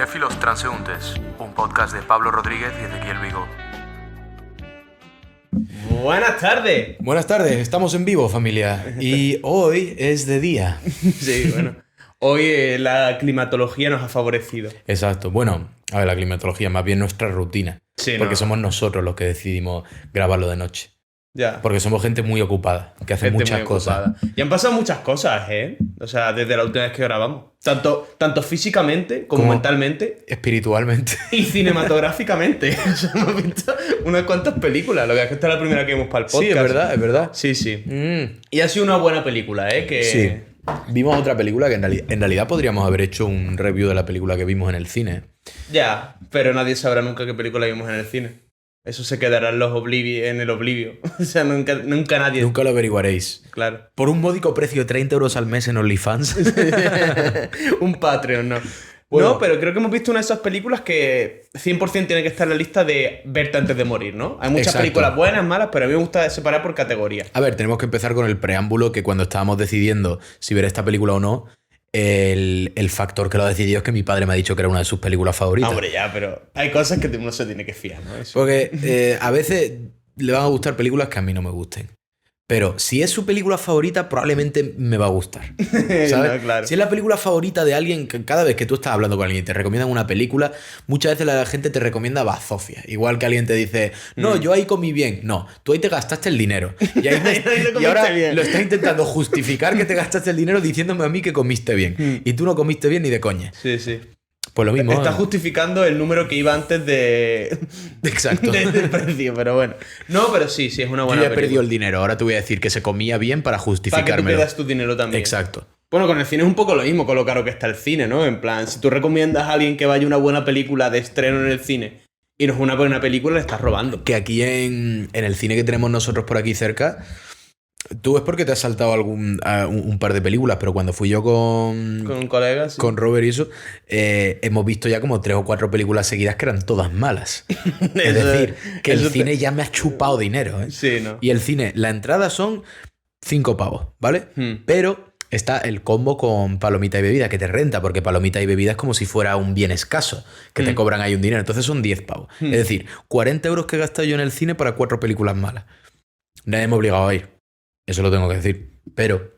Cinéfilos Transeúntes, un podcast de Pablo Rodríguez y Ezequiel Vigo. Buenas tardes. Buenas tardes, estamos en vivo, familia. Y hoy es de día. Sí, bueno. Hoy la climatología nos ha favorecido. Exacto. Bueno, a ver, la climatología, más bien nuestra rutina. Sí, porque somos nosotros los que decidimos grabarlo de noche. Ya. Porque somos gente muy ocupada, que hace Gente muchas muy cosas. ocupada. Y han pasado muchas cosas, ¿eh? O sea, desde la última vez que grabamos. Tanto físicamente como mentalmente Espiritualmente. y cinematográficamente. O sea, hemos visto unas cuantas películas. Lo que es que esta es la primera que vimos para el podcast. Sí, es verdad, es verdad. Sí, sí. Y ha sido una buena película, ¿eh? Que... Sí. Vimos otra película que en realidad podríamos haber hecho un review de la película que vimos en el cine. Ya, pero nadie sabrá nunca qué película vimos en el cine. Eso se quedará en en el oblivio. O sea, nunca nadie... Nunca lo averiguaréis. Claro. Por un módico precio de 30 euros al mes en OnlyFans. Un Patreon, ¿no? Bueno. No, pero creo que hemos visto una de esas películas que 100% tiene que estar en la lista de verte antes de morir, ¿no? Hay muchas Exacto. películas buenas, malas, pero a mí me gusta separar por categoría. A ver, tenemos que empezar con el preámbulo, que cuando estábamos decidiendo si ver esta película o no, el factor que lo decidió es que mi padre me ha dicho que era una de sus películas favoritas. Hombre, ya, pero hay cosas que uno se tiene que fiar, ¿no? Eso. Porque a veces le van a gustar películas que a mí no me gusten. Pero si es su película favorita, probablemente me va a gustar. ¿Sabes? No, claro. Si es la película favorita de alguien, cada vez que tú estás hablando con alguien y te recomiendan una película, muchas veces la gente te recomienda Bazofia. Igual que alguien te dice, no, yo ahí comí bien. No, tú ahí te gastaste el dinero. Y, ahí Ahí y ahora comiste bien. lo estás intentando justificar que te gastaste el dinero diciéndome a mí que comiste bien. Y tú no comiste bien ni de coña. Sí, sí. Pues lo mismo. Está justificando el número que iba antes de... Exacto. del precio, pero bueno. No, pero sí, es una Yo buena ya he película. perdido el dinero. Ahora te voy a decir que se comía bien para Para que tú justificármelo. pierdas tu dinero también. Exacto. Bueno, con el cine es un poco lo mismo, con lo caro que está el cine, ¿no? En plan, si tú recomiendas a alguien que vaya a una buena película de estreno en el cine y no es una buena película, le estás robando. Que aquí en el cine que tenemos nosotros por aquí cerca, tú es porque te has saltado un par de películas, pero cuando fui yo Con un colega, sí. con Robert y eso, hemos visto ya como 3 o 4 películas seguidas que eran todas malas. Es Eso- decir, que el eso cine ya me ha chupado dinero, ¿eh? Sí, ¿no? Y el cine, la entrada son 5 pavos, ¿vale? Hmm. Pero está el combo con palomita y bebida, que te renta, porque palomita y bebida es como si fuera un bien escaso, que te cobran ahí un dinero. Entonces son 10 pavos. Es decir, 40 euros que he gastado yo en el cine para 4 películas malas. Nadie me ha obligado a ir. Eso lo tengo que decir. Pero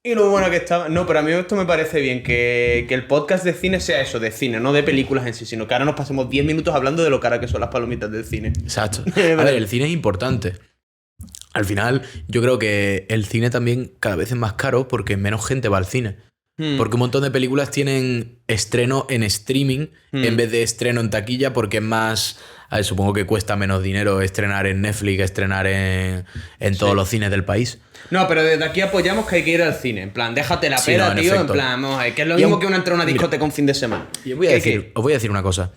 Y lo bueno que estaba... No, pero a mí esto me parece bien, que el podcast de cine sea eso, de cine, no de películas en sí, sino que ahora nos pasemos 10 minutos hablando de lo cara que son las palomitas del cine. exacto. A ver, el cine es importante. Al final, yo creo que el cine también cada vez es más caro porque menos gente va al cine. Porque un montón de películas tienen estreno en streaming en vez de estreno en taquilla porque es más... A ver, supongo que cuesta menos dinero estrenar en Netflix que estrenar en todos los cines del país. No, pero desde aquí apoyamos que hay que ir al cine. En plan, déjate la Sí, pera, no, en tío. efecto. En plan, vamos a ver, que es lo Y mismo aun- que una entrar a una Mira. discoteca un fin de semana. Y os voy a decir una cosa.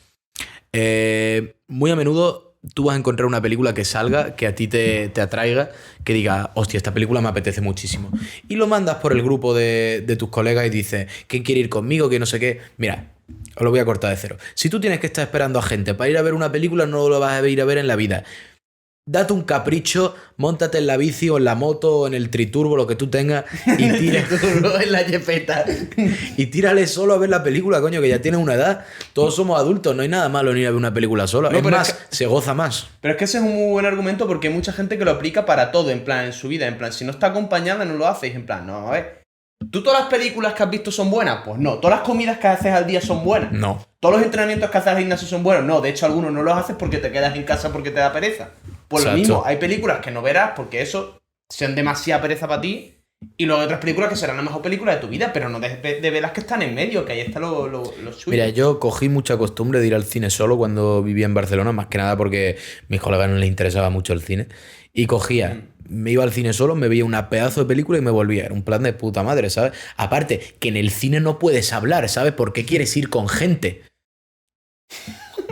Muy a menudo tú vas a encontrar una película que salga, que a ti te atraiga, que diga, hostia, esta película me apetece muchísimo. Y lo mandas por el grupo de tus colegas y dices, ¿quién quiere ir conmigo? Que no sé qué. Mira, os lo voy a cortar de cero. Si tú tienes que estar esperando a gente para ir a ver una película, no lo vas a ir a ver en la vida. Date un capricho, móntate en la bici o en la moto o en el triturbo, lo que tú tengas, y tira. en la jepeta. Y tírale solo a ver la película, coño, que ya tienes una edad. Todos somos adultos, no hay nada malo en ir a ver una película sola. No, Es pero más, es se goza más. Pero es que ese es un muy buen argumento porque hay mucha gente que lo aplica para todo, en plan, en su vida. En plan, si no está acompañada, no lo hacéis. En plan, no, a ver. ¿Tú todas las películas que has visto son buenas? Pues no. ¿Todas las comidas que haces al día son buenas? No. ¿Todos los entrenamientos que haces al gimnasio son buenos? No. De hecho, algunos no los haces porque te quedas en casa porque te da pereza. Pues lo Exacto. mismo, hay películas que no verás porque eso sean demasiada pereza para ti. Y luego hay otras películas que serán la mejor película de tu vida, pero no de ver las que están en medio, que ahí está lo suyo. Mira, yo cogí mucha costumbre de ir al cine solo cuando vivía en Barcelona, más que nada porque a mis colegas no les interesaba mucho el cine. Y cogía, me iba al cine solo, me veía una pedazo de película y me volvía. Era un plan de puta madre, ¿sabes? Aparte, que en el cine no puedes hablar, ¿sabes? ¿Por qué quieres ir con gente?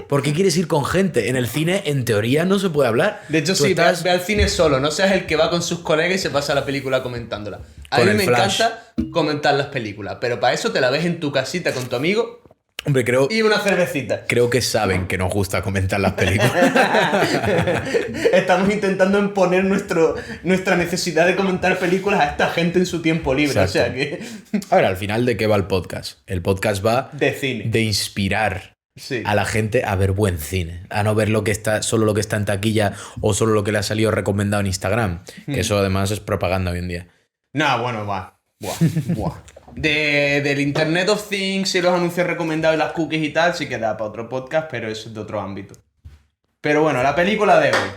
¿Por qué quieres ir con gente? En el cine, en teoría, no se puede hablar. De hecho, Tú sí, estás ve al cine solo, no seas el que va con sus colegas y se pasa la película comentándola. A Con mí el me flash. encanta comentar las películas, pero para eso te la ves en tu casita con tu amigo Hombre, creo, y una cervecita. creo que saben que nos gusta comentar las películas. Estamos intentando imponer nuestra necesidad de comentar películas a esta gente en su tiempo libre. Exacto. O sea que. A ver, al final, ¿de qué va el podcast? El podcast va De cine. de inspirar Sí. a la gente a ver buen cine, a no ver solo lo que está en taquilla o solo lo que le ha salido recomendado en Instagram, que eso además es propaganda hoy en día. No, bueno, va. Buah. Del Internet of Things y los anuncios recomendados y las cookies y tal, sí que da para otro podcast, pero eso es de otro ámbito. Pero bueno, la película de hoy.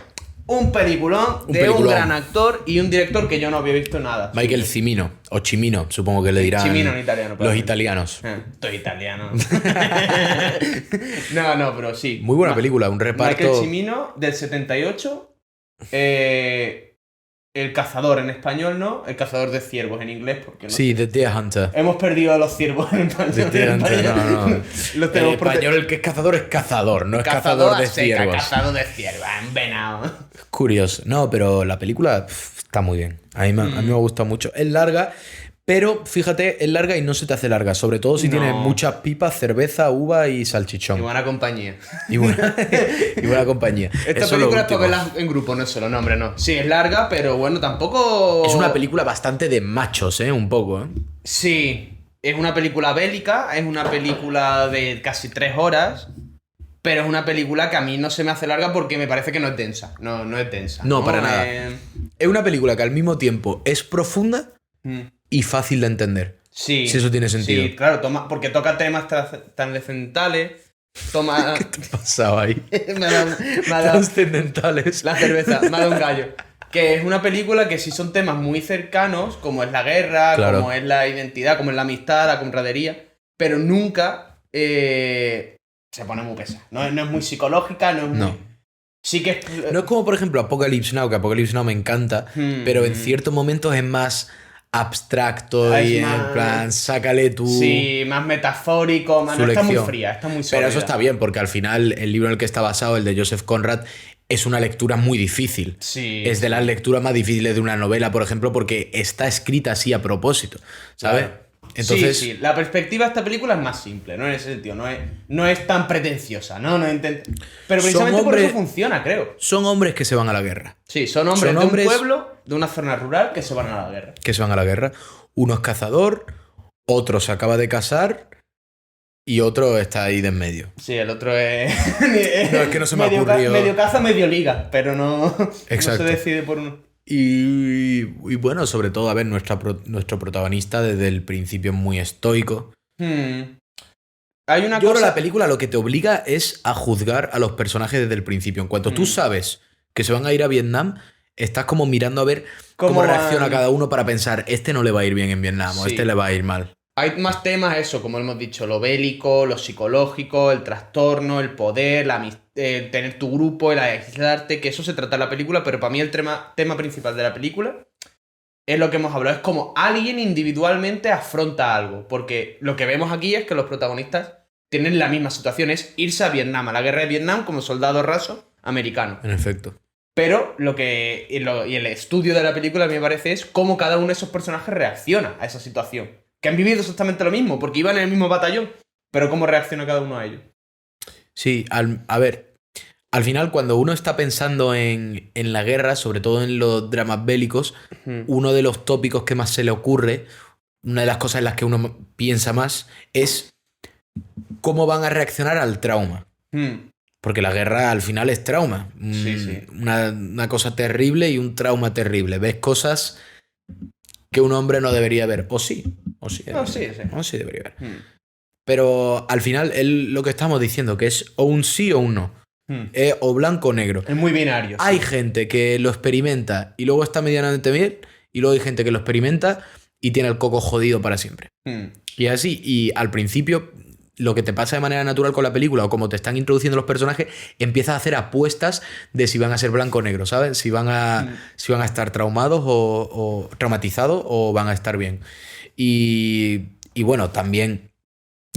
Un peliculón Un de peliculón. un gran actor y un director que yo no había visto nada. Michael Cimino, o Cimino, supongo que le dirán Cimino en italiano, los probablemente. italianos. Estoy italiano. No, pero sí. Muy buena película, un reparto... Michael Cimino, del 78. El cazador en español, ¿no? El cazador de ciervos en inglés, porque no. Sí, The Deer Hunter. Hemos perdido a los ciervos en español. The Deer Hunter, no. Los En tenemos por español el que es cazador, no es cazador de a seca, ciervos. cazador de ciervos, envenenado. Curioso. No, pero la película está muy bien. A mí me ha gustado mucho. Es larga, pero fíjate, es larga y no se te hace larga. Sobre todo si No. tiene muchas pipas, cerveza, uva y salchichón. Y buena compañía. Y buena, y buena compañía. Esta Eso es lo película es para último. verla en grupo, no es solo, no, hombre, no. Sí, es larga, pero bueno, tampoco... Es una película bastante de machos, un poco, ¿eh? Sí, es una película bélica, es una película de casi 3 horas, pero es una película que a mí no se me hace larga porque me parece que no es densa. No es densa. No, para nada. Eh, Es una película que al mismo tiempo es profunda mm, y fácil de entender. Sí. Si eso tiene sentido. Sí, claro, porque toca temas trascendentales, toma... ¿Qué te ha pasado ahí? me ha dado Trascendentales. la cerveza, me ha dado un gallo. Que es una película que sí son temas muy cercanos, como es la guerra, Claro. como es la identidad, como es la amistad, la camaradería, pero nunca se pone muy pesada. No es muy psicológica, no es muy... No. Sí que es... No es como, por ejemplo, Apocalypse Now, que Apocalypse Now me encanta, pero en ciertos momentos es más abstracto Es y más- en plan, sácale tú. Sí, más metafórico, más... Su no, está muy lección. fría, está muy Pero sólida. eso está bien, porque al final el libro en el que está basado, el de Joseph Conrad, es una lectura muy difícil. Sí. Es de las lecturas más difíciles de una novela, por ejemplo, porque está escrita así a propósito, ¿sabes? Claro. Entonces, Sí, la perspectiva de esta película es más simple, ¿no? En ese sentido, no es tan pretenciosa, ¿no? Pero precisamente por hombres- eso funciona, creo. son hombres que se van a la guerra. Sí, son hombres Son de hombres- un pueblo, de una zona rural, que se van a la guerra. Que se van a la guerra. Uno es cazador, otro se acaba de casar y otro está ahí de en medio. Sí, el otro es... No, es que no se me ha medio ocurrido. medio caza, medio liga, pero no Exacto. se decide por uno. Y bueno, sobre todo, a ver, nuestro protagonista desde el principio es muy estoico. Hay una Yo creo que cosa... la película lo que te obliga es a juzgar a los personajes desde el principio. En cuanto tú sabes que se van a ir a Vietnam, estás como mirando a ver cómo ¿Cómo reacciona van? cada uno para pensar, este no le va a ir bien en Vietnam o Sí. este le va a ir mal. Hay más temas, eso, como hemos dicho, lo bélico, lo psicológico, el trastorno, el poder, el tener tu grupo, el aislarte, que eso se trata en la película, pero para mí el tema principal de la película es lo que hemos hablado, es como alguien individualmente afronta algo, porque lo que vemos aquí es que los protagonistas tienen la misma situación, es irse a Vietnam, a la guerra de Vietnam como soldado raso americano. En efecto. Pero y el estudio de la película a mí me parece es cómo cada uno de esos personajes reacciona a esa situación. Que han vivido exactamente lo mismo, porque iban en el mismo batallón, pero cómo reacciona cada uno a ello. Sí, a ver, al final cuando uno está pensando en la guerra, sobre todo en los dramas bélicos, uno de los tópicos que más se le ocurre, una de las cosas en las que uno piensa más, es cómo van a reaccionar al trauma. Porque la guerra al final es trauma. Sí, sí. Una cosa terrible y un trauma terrible. Ves cosas que un hombre no debería ver. O sí. No, sí. O sí debería ver. Pero al final lo que estamos diciendo, que es o un sí o un no. Es o blanco o negro. Es muy binario. Hay gente que lo experimenta y luego está medianamente bien. Y luego hay gente que lo experimenta y tiene el coco jodido para siempre. Y así. Y al principio, lo que te pasa de manera natural con la película o como te están introduciendo los personajes, empiezas a hacer apuestas de si van a ser blanco o negro, ¿sabes? Si van a estar traumados o traumatizados o van a estar bien. Y bueno, también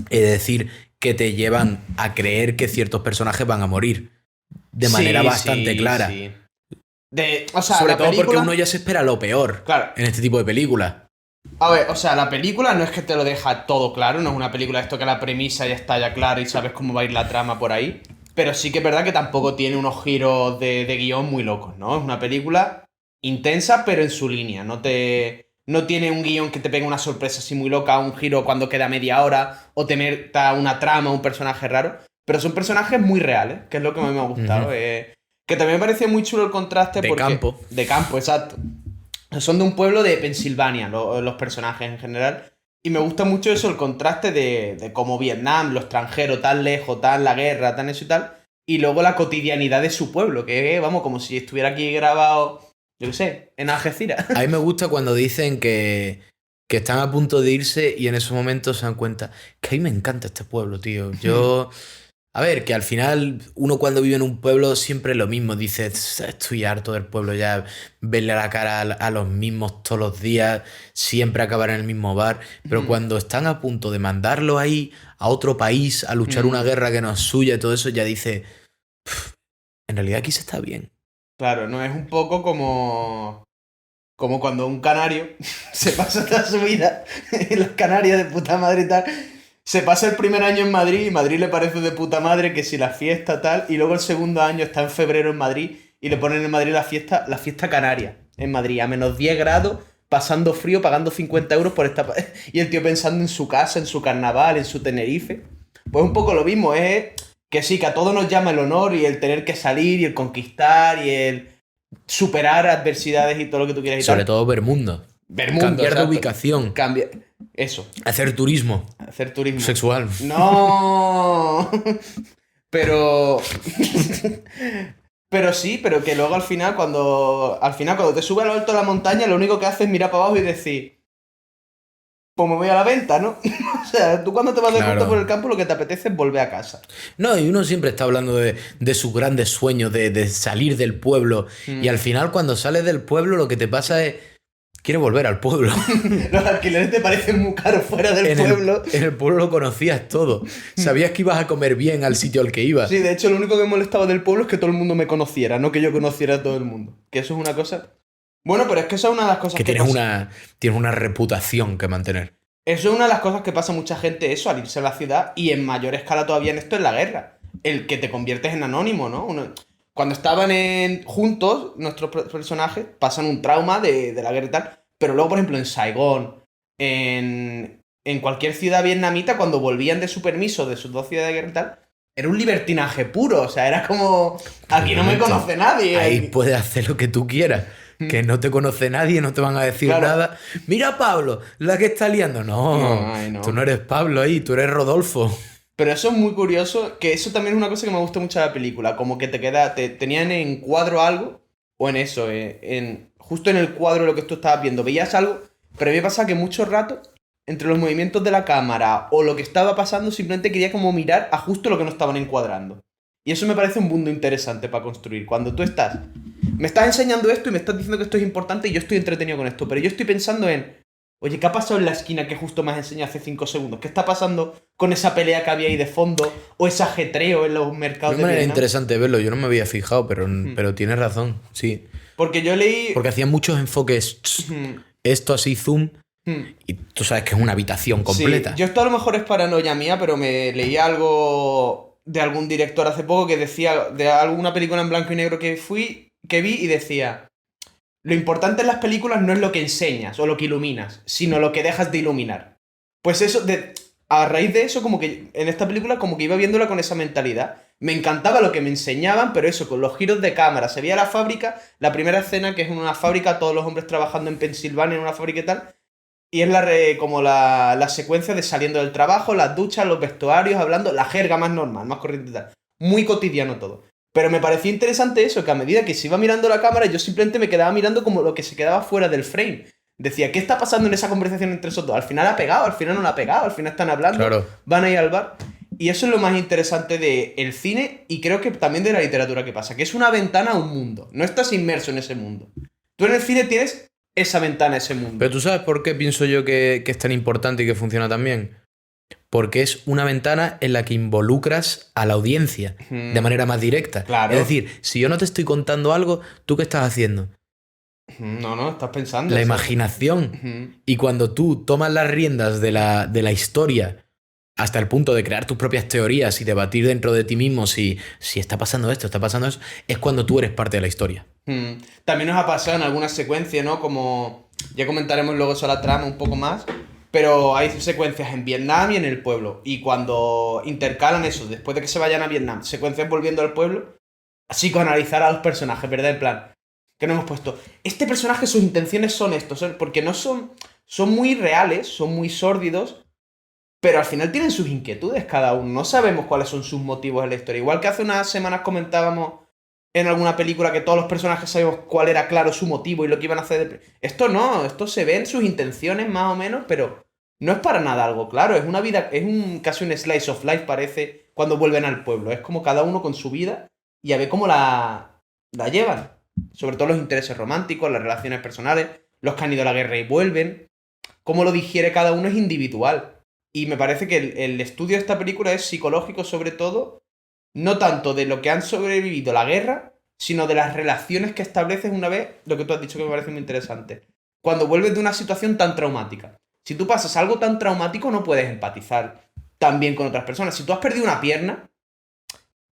he de decir que te llevan a creer que ciertos personajes van a morir de manera bastante clara. Sí. O sea, Sobre la todo porque película- uno ya se espera lo peor Claro. en este tipo de películas. A ver, o sea, la película no es que te lo deja todo claro, no es una película esto que la premisa ya está ya clara y sabes cómo va a ir la trama por ahí, pero sí que es verdad que tampoco tiene unos giros de guión muy locos, ¿no? Es una película intensa, pero en su línea, no tiene un guión que te pegue una sorpresa así muy loca, un giro cuando queda media hora, o te meta una trama, un personaje raro, pero son personajes muy reales, que es lo que a mí me ha gustado. Que también me parece muy chulo el contraste De porque... campo. De campo, exacto. Son de un pueblo de Pensilvania, los personajes en general. Y me gusta mucho eso, el contraste de cómo Vietnam, lo extranjero, tan lejos, tan la guerra, tan eso y tal. Y luego la cotidianidad de su pueblo, que vamos, como si estuviera aquí grabado, yo qué sé, en Algeciras. A mí me gusta cuando dicen que están a punto de irse y en esos momentos se dan cuenta que a mí me encanta este pueblo, tío. Yo... A ver, que al final uno cuando vive en un pueblo siempre es lo mismo. Dice, estoy harto del pueblo ya, verle a la cara a los mismos todos los días, siempre acabar en el mismo bar. Pero cuando están a punto de mandarlo ahí a otro país a luchar una guerra que no es suya y todo eso, ya dice, en realidad aquí se está bien. Claro, no es un poco como cuando un canario se pasa toda su vida en las Canarias de puta madre y tal. Se pasa el primer año en Madrid y Madrid le parece de puta madre que si la fiesta tal, y luego el segundo año está en febrero en Madrid y le ponen en Madrid la fiesta canaria en Madrid, a -10 grados, pasando frío, pagando 50 euros por esta... Y el tío pensando en su casa, en su carnaval, en su Tenerife. Pues un poco lo mismo, es que sí, que a todos nos llama el honor y el tener que salir y el conquistar y el superar adversidades y todo lo que tú quieras y Sobre tal. todo ver mundo. Ver mundo, Cambiar de exacto. ubicación. Cambia... Eso, Hacer turismo hacer turismo. sexual. No. Pero. Pero sí, pero que luego al final cuando te subes a lo alto de la montaña, lo único que haces es mirar para abajo y decir, pues me voy a la venta, ¿no? O sea, tú cuando te vas de Claro. ruta por el campo lo que te apetece es volver a casa. No, y uno siempre está hablando de sus grandes sueños, de salir del pueblo. Y al final, cuando sales del pueblo, lo que te pasa es. Quieres volver al pueblo. Los alquileres te parecen muy caros fuera del pueblo. En el pueblo lo conocías todo. Sabías que ibas a comer bien al sitio al que ibas. Sí, de hecho, lo único que me molestaba del pueblo es que todo el mundo me conociera, no que yo conociera a todo el mundo. Que eso es una cosa. Bueno, pero es que eso es una de las cosas Que que tienes una reputación que mantener. Eso es una de las cosas que pasa a mucha gente, eso, al irse a la ciudad, y en mayor escala todavía en esto es la guerra. El que te conviertes en anónimo, ¿no? Cuando estaban juntos, nuestros personajes pasan un trauma de la guerra y tal, pero luego, por ejemplo, en Saigón, en cualquier ciudad vietnamita, cuando volvían de su permiso de sus 2 ciudades de guerra y tal, era un libertinaje puro, o sea, era como, aquí no me conoce nadie. Ahí puedes hacer lo que tú quieras. Que no te conoce nadie, no te van a decir Claro. nada. Mira, Pablo, la que está liando. No, Ay, no. tú no eres Pablo ahí, tú eres Rodolfo. Pero eso es muy curioso, que eso también es una cosa que me gusta mucho de la película, como que tenían en cuadro algo, o en eso, justo en el cuadro de lo que tú estabas viendo, veías algo, pero a mí me pasa que mucho rato, entre los movimientos de la cámara o lo que estaba pasando, simplemente quería como mirar a justo lo que no estaban encuadrando. Y eso me parece un mundo interesante para construir, cuando tú me estás enseñando esto y me estás diciendo que esto es importante y yo estoy entretenido con esto, pero yo estoy pensando en... Oye, ¿qué ha pasado en la esquina que justo me has enseñado hace 5 segundos? ¿Qué está pasando con esa pelea que había ahí de fondo? ¿O ese ajetreo en los mercados Es de una manera Vietnam? interesante verlo, yo no me había fijado, pero tienes razón, sí. Porque yo leí... Porque hacían muchos enfoques, esto así, zoom, y tú sabes que es una habitación completa. Sí, yo esto a lo mejor es paranoia mía, pero me leí algo de algún director hace poco que decía, de alguna película en blanco y negro que vi y decía... Lo importante en las películas no es lo que enseñas o lo que iluminas, sino lo que dejas de iluminar. Pues eso, a raíz de eso, como que en esta película como que iba viéndola con esa mentalidad. Me encantaba lo que me enseñaban, pero eso, con los giros de cámara. Se veía la fábrica, la primera escena que es en una fábrica, todos los hombres trabajando en Pensilvania en una fábrica y tal. Y es como la secuencia de saliendo del trabajo, las duchas, los vestuarios, hablando, la jerga más normal, más corriente y tal. Muy cotidiano todo. Pero me parecía interesante eso, que a medida que se iba mirando la cámara, yo simplemente me quedaba mirando como lo que se quedaba fuera del frame. Decía, ¿qué está pasando en esa conversación entre esos dos? Al final ha pegado, al final no la ha pegado, al final están hablando, Claro. van a ir al bar. Y eso es lo más interesante del cine y creo que también de la literatura que pasa, que es una ventana a un mundo. No estás inmerso en ese mundo. Tú en el cine tienes esa ventana a ese mundo. Pero tú sabes por qué pienso yo que es tan importante y que funciona tan bien. Porque es una ventana en la que involucras a la audiencia de manera más directa. Claro. Es decir, si yo no te estoy contando algo, ¿tú qué estás haciendo? No, estás pensando. La ¿sabes? imaginación. Y cuando tú tomas las riendas de la historia hasta el punto de crear tus propias teorías y debatir dentro de ti mismo si está pasando esto, está pasando eso, es cuando tú eres parte de la historia. También nos ha pasado en algunas secuencias, ¿no? Como ya comentaremos luego sobre la trama un poco más, pero hay secuencias en Vietnam y en el pueblo. Y cuando intercalan eso, después de que se vayan a Vietnam, secuencias volviendo al pueblo, psicoanalizar a los personajes, ¿verdad? En plan, que no hemos puesto. Este personaje, sus intenciones son estos, porque no son. Son muy reales, son muy sórdidos, pero al final tienen sus inquietudes cada uno. No sabemos cuáles son sus motivos en la historia. Igual que hace unas semanas comentábamos en alguna película que todos los personajes sabemos cuál era claro su motivo y lo que iban a hacer. Esto no, esto se ven sus intenciones más o menos, pero no es para nada algo claro. Es una vida, casi un slice of life parece cuando vuelven al pueblo. Es como cada uno con su vida y a ver cómo la llevan. Sobre todo los intereses románticos, las relaciones personales, los que han ido a la guerra y vuelven. Cómo lo digiere cada uno es individual. Y me parece que el estudio de esta película es psicológico sobre todo, no tanto de lo que han sobrevivido la guerra, sino de las relaciones que estableces una vez, lo que tú has dicho que me parece muy interesante. Cuando vuelves de una situación tan traumática. Si tú pasas algo tan traumático no puedes empatizar tan bien con otras personas. Si tú has perdido una pierna,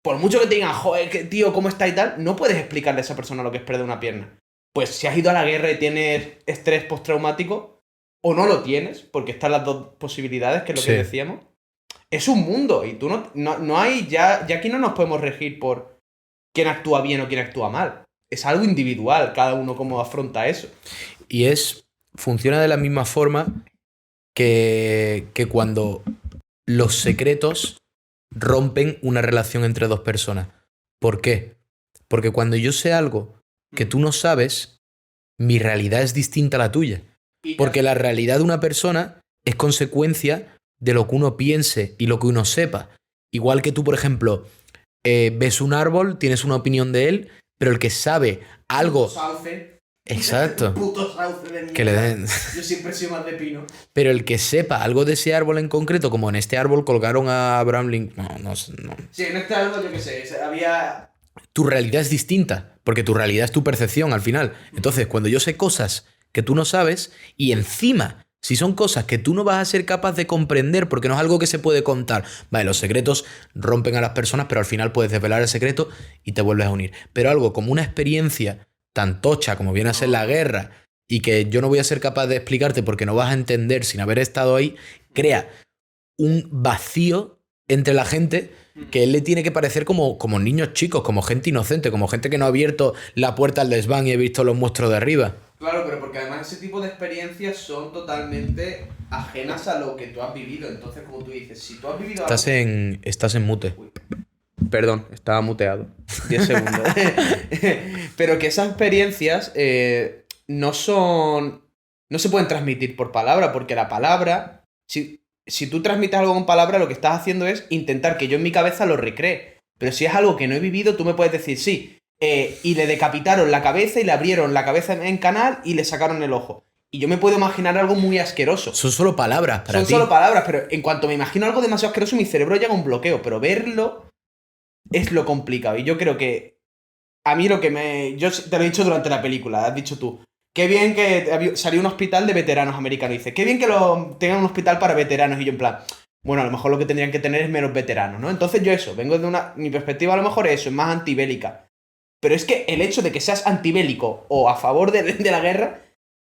por mucho que te digan, joder, tío, ¿cómo está y tal? No puedes explicarle a esa persona lo que es perder una pierna. Pues si has ido a la guerra y tienes estrés postraumático, o no lo tienes, porque están las dos posibilidades, que es lo que decíamos. Es un mundo y tú no hay, ya aquí no nos podemos regir por quién actúa bien o quién actúa mal. Es algo individual, cada uno cómo afronta eso. Y funciona de la misma forma que cuando los secretos rompen una relación entre dos personas. ¿Por qué? Porque cuando yo sé algo que tú no sabes, mi realidad es distinta a la tuya. Porque la realidad de una persona es consecuencia de lo que uno piense y lo que uno sepa. Igual que tú, por ejemplo, ves un árbol, tienes una opinión de él, pero el que sabe algo... Sauce. Exacto. Puto sauce de mierda. Que le den... Yo siempre he sido más de pino. Pero el que sepa algo de ese árbol en concreto, como en este árbol colgaron a Abraham Lincoln... No. Sí, en este árbol yo qué sé, había... Tu realidad es distinta, porque tu realidad es tu percepción al final. Entonces, cuando yo sé cosas que tú no sabes, y encima, si son cosas que tú no vas a ser capaz de comprender porque no es algo que se puede contar, vale, los secretos rompen a las personas, pero al final puedes desvelar el secreto y te vuelves a unir. Pero algo como una experiencia tan tocha como viene a ser la guerra y que yo no voy a ser capaz de explicarte porque no vas a entender sin haber estado ahí, crea un vacío entre la gente que él le tiene que parecer como niños chicos, como gente inocente, como gente que no ha abierto la puerta al desván y ha visto los monstruos de arriba. Claro, pero porque además ese tipo de experiencias son totalmente ajenas a lo que tú has vivido. Entonces, como tú dices, si tú has vivido Estás en mute. Uy. Perdón, estaba muteado. 10 segundos. Pero que esas experiencias no se pueden transmitir por palabra, porque la palabra... Si tú transmites algo con palabra, lo que estás haciendo es intentar que yo en mi cabeza lo recree. Pero si es algo que no he vivido, tú me puedes decir, sí, y le decapitaron la cabeza y le abrieron la cabeza en canal y le sacaron el ojo. Y yo me puedo imaginar algo muy asqueroso. Son solo palabras para ti. Son solo palabras, pero en cuanto me imagino algo demasiado asqueroso, mi cerebro llega a un bloqueo. Pero verlo es lo complicado. Y yo creo que a mí yo te lo he dicho durante la película, has dicho tú. Qué bien que salió un hospital de veteranos americanos. Dice, qué bien que tengan un hospital para veteranos. Y yo en plan, bueno, a lo mejor lo que tendrían que tener es menos veteranos, ¿no? Entonces yo vengo de mi perspectiva a lo mejor es más antibélica. Pero es que el hecho de que seas antibélico o a favor de la guerra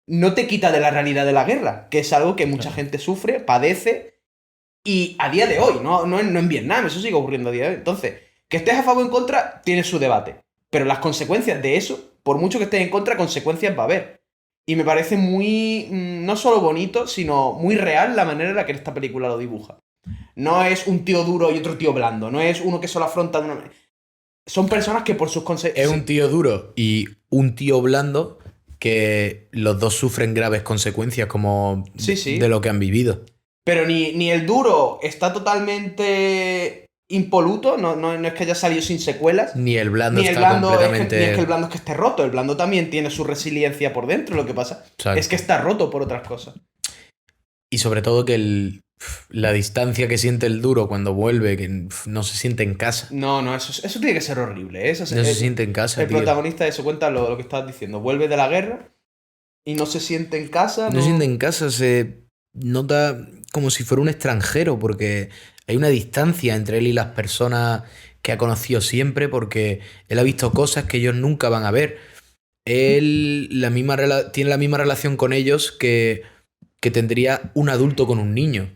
no te quita de la realidad de la guerra, que es algo que mucha gente sufre, padece, y a día de hoy, no en Vietnam, eso sigue ocurriendo a día de hoy. Entonces, que estés a favor o en contra, tiene su debate. Pero las consecuencias de eso, por mucho que estés en contra, consecuencias va a haber. Y me parece muy, no solo bonito, sino muy real la manera en la que esta película lo dibuja. No es un tío duro y otro tío blando, no es uno que solo afronta de una... Son personas que por sus consecuencias... Es un tío duro y un tío blando que los dos sufren graves consecuencias como de lo que han vivido. Pero ni el duro está totalmente impoluto, no es que haya salido sin secuelas. Ni el blando ni el está blando completamente... ni es que el blando es que esté roto. El blando también tiene su resiliencia por dentro. Lo que pasa es que está roto por otras cosas. Y sobre todo que la distancia que siente el duro cuando vuelve, que no se siente en casa. No, eso tiene que ser horrible. No se siente en casa, El protagonista de eso cuenta lo que estabas diciendo. Vuelve de la guerra Y no se siente en casa, No ¿no? se siente en casa, se nota como si fuera un extranjero, porque hay una distancia entre él y las personas que ha conocido siempre, porque él ha visto cosas que ellos nunca van a ver. Él tiene la misma relación con ellos que tendría un adulto con un niño.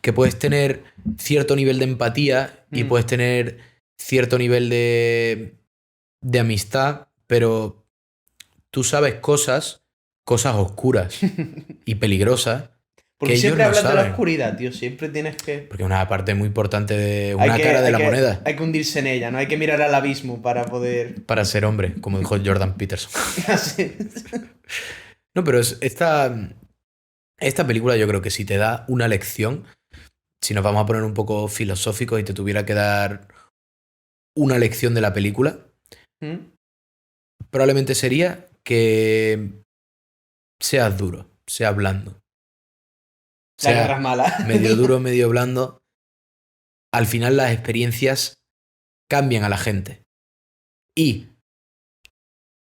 Que puedes tener cierto nivel de empatía y puedes tener cierto nivel de amistad, pero tú sabes cosas oscuras y peligrosas Porque que ellos siempre no hablas de la saben. oscuridad, tío. Siempre tienes que... Porque es una parte muy importante de Hay una que- cara de hay la que- moneda Hay que hundirse en ella, ¿no? Hay que mirar al abismo para poder... para ser hombre, como dijo Jordan Peterson. Así. No, pero esta película yo creo que si te da una lección, si nos vamos a poner un poco filosóficos y te tuviera que dar una lección de la película, ¿Mm? probablemente sería que seas duro, seas blando. La guerra es Sea mala. medio duro, medio blando. Al final las experiencias cambian a la gente. Y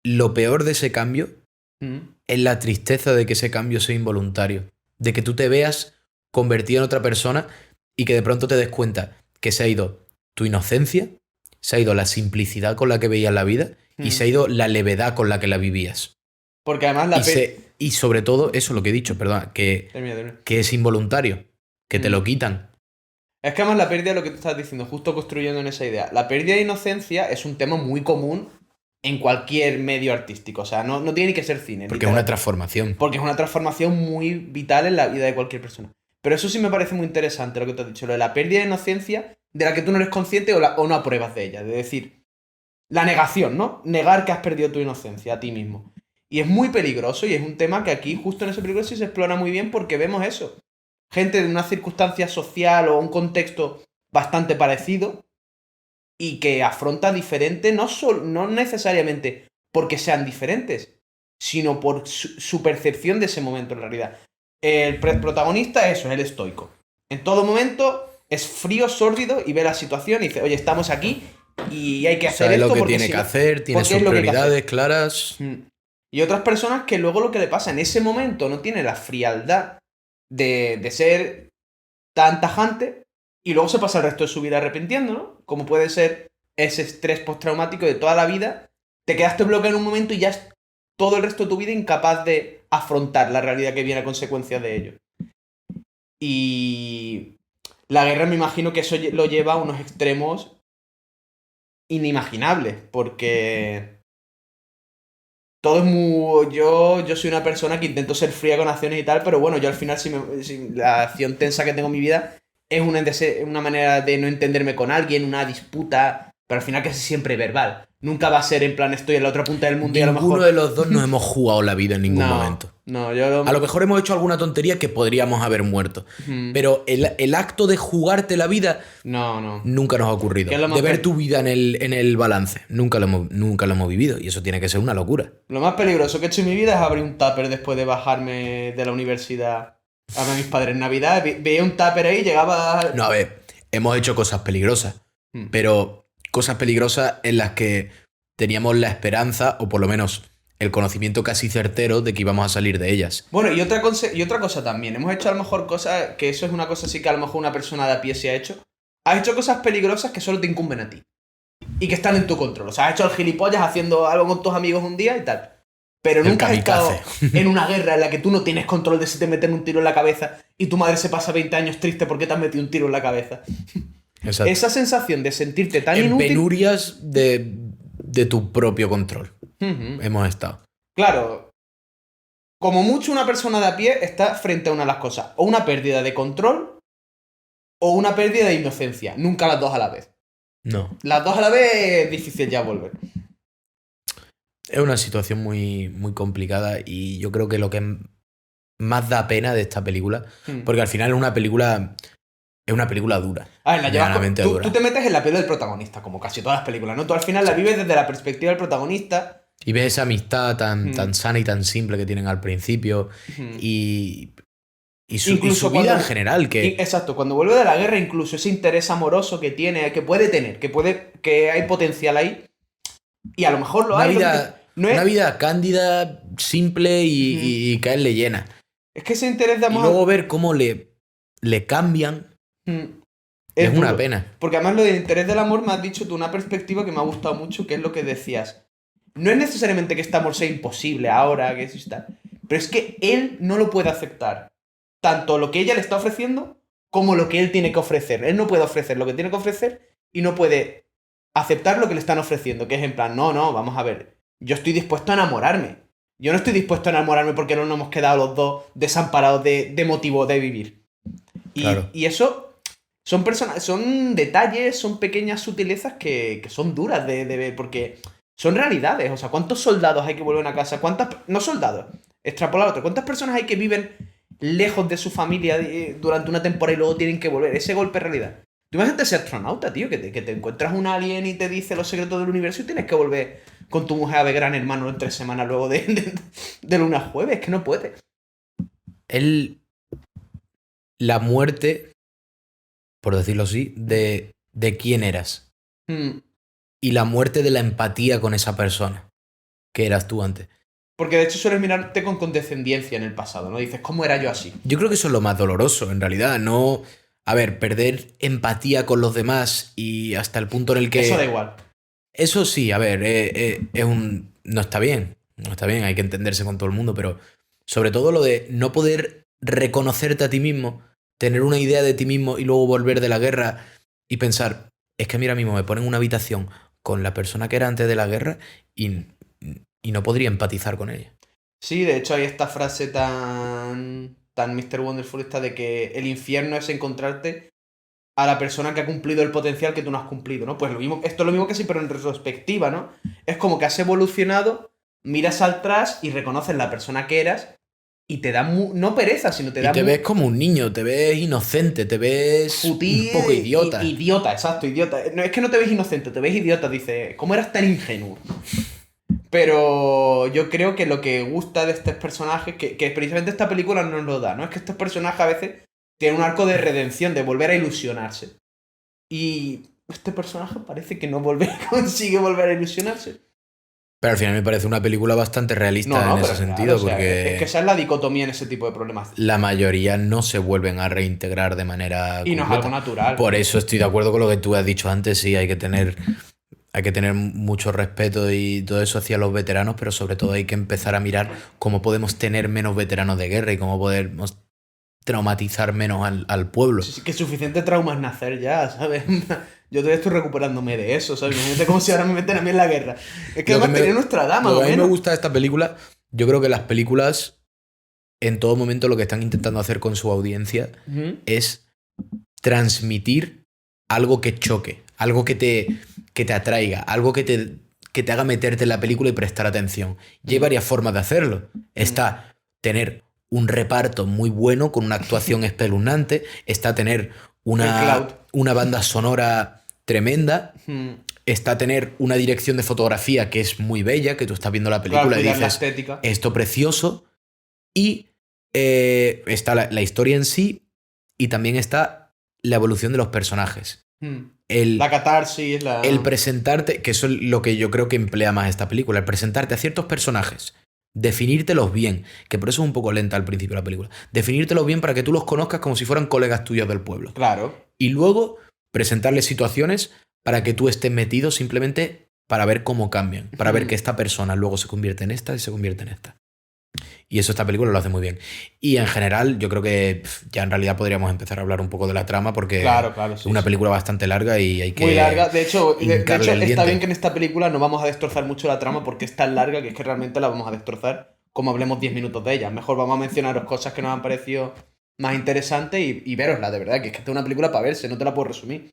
lo peor de ese cambio ¿Mm? es la tristeza de que ese cambio sea involuntario. De que tú te veas convertido en otra persona y que de pronto te des cuenta que se ha ido tu inocencia, se ha ido la simplicidad con la que veías la vida y se ha ido la levedad con la que la vivías. Porque además la Y sobre todo, eso es lo que he dicho, perdona, Termina. que es involuntario, que te lo quitan. Es que además la pérdida de lo que tú estás diciendo, justo construyendo en esa idea. La pérdida de inocencia es un tema muy común en cualquier medio artístico. O sea, no tiene ni que ser cine. Porque es una transformación. Porque es una transformación muy vital en la vida de cualquier persona. Pero eso sí me parece muy interesante lo que te has dicho, lo de la pérdida de inocencia de la que tú no eres consciente o no apruebas de ella. Es decir, la negación, ¿no? Negar que has perdido tu inocencia a ti mismo. Y es muy peligroso y es un tema que aquí, justo en ese película, sí se explora muy bien porque vemos eso. Gente de una circunstancia social o un contexto bastante parecido y que afronta diferente, no necesariamente porque sean diferentes, sino por su percepción de ese momento en realidad. El protagonista es eso, es el estoico. En todo momento es frío, sórdido y ve la situación y dice, oye, estamos aquí y hay que hacer Sabe esto lo que porque tiene si que no- hacer, tiene porque sus es lo que hay que hacer. prioridades claras. Y otras personas que luego lo que le pasa en ese momento no tiene la frialdad de ser tan tajante y luego se pasa el resto de su vida arrepintiendo, ¿no? Como puede ser ese estrés postraumático de toda la vida. Te quedaste bloqueado en un momento y ya es todo el resto de tu vida incapaz de afrontar la realidad que viene a consecuencia de ello. Y la guerra me imagino que eso lo lleva a unos extremos inimaginables, porque todo es muy... Yo soy una persona que intento ser fría con acciones y tal, pero bueno, yo al final si la acción tensa que tengo en mi vida es una manera de no entenderme con alguien, una disputa, pero al final casi siempre verbal. Nunca va a ser en plan estoy en la otra punta del mundo y a lo mejor... Ninguno de los dos nos hemos jugado la vida en ningún No, momento. No, yo... A lo mejor hemos hecho alguna tontería que podríamos haber muerto. Pero el acto de jugarte la vida No. nunca nos ha ocurrido. ¿Qué es lo más De ver pe- tu vida en el balance. Nunca lo hemos vivido. Y eso tiene que ser una locura. Lo más peligroso que he hecho en mi vida es abrir un tupper después de bajarme de la universidad a ver a mis padres en Navidad. Veía un tupper ahí y llegaba... No, a ver, hemos hecho cosas peligrosas. Pero cosas peligrosas en las que teníamos la esperanza, o por lo menos el conocimiento casi certero de que íbamos a salir de ellas. Bueno, y otra cosa también. Hemos hecho a lo mejor cosas, que eso es una cosa así que a lo mejor una persona de a pie se ha hecho. Has hecho cosas peligrosas que solo te incumben a ti. Y que están en tu control. O sea, has hecho el gilipollas haciendo algo con tus amigos un día y tal. Pero El nunca has estado kamikaze. en una guerra en la que tú no tienes control de si te meten un tiro en la cabeza y tu madre se pasa 20 años triste porque te has metido un tiro en la cabeza. Exacto. Esa sensación de sentirte tan En inútil... penurias de tu propio control. Ujú. Hemos estado. Claro, como mucho una persona de a pie está frente a una de las cosas. O una pérdida de control o una pérdida de inocencia. Nunca las dos a la vez. No. Las dos a la vez es difícil ya volver. Es una situación muy, muy complicada y yo creo que lo que más da pena de esta película, porque al final es una película dura. A ver, medianamente tú dura. te metes en la piel del protagonista, como casi todas las películas, ¿no? Tú al final la vives desde la perspectiva del protagonista. Y ves esa amistad tan sana y tan simple que tienen al principio y Incluso su vida cuando- en general. Exacto, cuando vuelve de la guerra, incluso ese interés amoroso que tiene, que puede tener, que hay potencial ahí. Y a lo mejor lo Una hay. vida, no es- una vida cándida, simple y caerle llena. Es que ese interés de Y amor... luego ver cómo le cambian es una duro. pena. Porque además lo del interés del amor me has dicho tú una perspectiva que me ha gustado mucho, que es lo que decías. No es necesariamente que este amor sea imposible ahora, que eso está. Pero es que él no lo puede aceptar. Tanto lo que ella le está ofreciendo como lo que él tiene que ofrecer. Él no puede ofrecer lo que tiene que ofrecer y no puede aceptar lo que le están ofreciendo. Que es en plan, no, vamos a ver. Yo estoy dispuesto a enamorarme. Yo no estoy dispuesto a enamorarme porque no nos hemos quedado los dos desamparados de motivo de vivir. Claro. Y eso son detalles, son pequeñas sutilezas que son duras de ver porque son realidades. O sea, ¿cuántos soldados hay que vuelven a casa? No soldados, extrapolar otro. ¿Cuántas personas hay que viven lejos de su familia durante una temporada y luego tienen que volver? Ese golpe es realidad. Tú imagínate ser astronauta, tío, que te encuentras un alien y te dice los secretos del universo y tienes que volver con tu mujer a ver Gran Hermano en 3 semanas luego de lunes a jueves. Es que no puede. La muerte, por decirlo así, de quién eras. Y la muerte de la empatía con esa persona que eras tú antes. Porque de hecho sueles mirarte con condescendencia en el pasado, ¿no? Dices, ¿cómo era yo así? Yo creo que eso es lo más doloroso, en realidad. No, a ver, perder empatía con los demás y hasta el punto en el que... Eso da igual. Eso sí, a ver, no está bien. No está bien, hay que entenderse con todo el mundo, pero sobre todo lo de no poder reconocerte a ti mismo, tener una idea de ti mismo y luego volver de la guerra y pensar, es que mira mismo, me ponen en una habitación con la persona que era antes de la guerra y no podría empatizar con ella. Sí, de hecho hay esta frase tan Mr. Wonderful esta de que el infierno es encontrarte a la persona que ha cumplido el potencial que tú no has cumplido, ¿no? Pues lo mismo, esto es lo mismo que sí, pero en retrospectiva, ¿no? Es como que has evolucionado, miras atrás y reconoces la persona que eras y te da no pereza, sino te da... Y te ves como un niño, te ves inocente, te ves un poco idiota. Idiota, exacto, idiota. No, es que no te ves inocente, te ves idiota, dice, ¿cómo eras tan ingenuo? Pero yo creo que lo que gusta de estos personajes, que precisamente esta película nos lo da, ¿no? Es que estos personajes a veces tienen un arco de redención, de volver a ilusionarse. Y este personaje parece que no consigue volver a ilusionarse. Pero al final me parece una película bastante realista en ese sentido, claro, o sea, porque es que esa es la dicotomía en ese tipo de problemas. la mayoría no se vuelven a reintegrar de manera Y no es completa. algo natural. Por eso estoy de acuerdo con lo que tú has dicho antes, sí, hay que tener mucho respeto y todo eso hacia los veteranos, pero sobre todo hay que empezar a mirar cómo podemos tener menos veteranos de guerra y cómo podemos traumatizar menos al pueblo. Sí, que suficiente trauma es nacer ya, ¿sabes? Yo todavía estoy recuperándome de eso, ¿sabes? Imagínate como si ahora me meten a mí en la guerra. Es que además tenía nuestra dama, lo que a mí me menos. gusta de esta película, yo creo que las películas en todo momento lo que están intentando hacer con su audiencia es transmitir algo que choque, algo que te atraiga, algo que te haga meterte en la película y prestar atención. Y hay varias formas de hacerlo. Está tener un reparto muy bueno con una actuación espeluznante, está tener una banda sonora tremenda, está tener una dirección de fotografía que es muy bella, que tú estás viendo la película y dices, esto precioso, y está la historia en sí y también está la evolución de los personajes. La catarsis, el presentarte, que eso es lo que yo creo que emplea más esta película, el presentarte a ciertos personajes, definírtelos bien, que por eso es un poco lenta al principio de la película, definírtelos bien para que tú los conozcas como si fueran colegas tuyos del pueblo. Claro. Y luego presentarles situaciones para que tú estés metido simplemente para ver cómo cambian, para ver que esta persona luego se convierte en esta y se convierte en esta. Y eso esta película lo hace muy bien. Y en general yo creo que ya en realidad podríamos empezar a hablar un poco de la trama porque es una película bastante larga y hay que... Muy larga. De hecho está bien que en esta película no vamos a destrozar mucho la trama porque es tan larga que es que realmente la vamos a destrozar como hablemos 10 minutos de ella. Mejor vamos a mencionaros cosas que nos han parecido más interesantes y verosla, de verdad, que es que esta es una película para verse, no te la puedo resumir.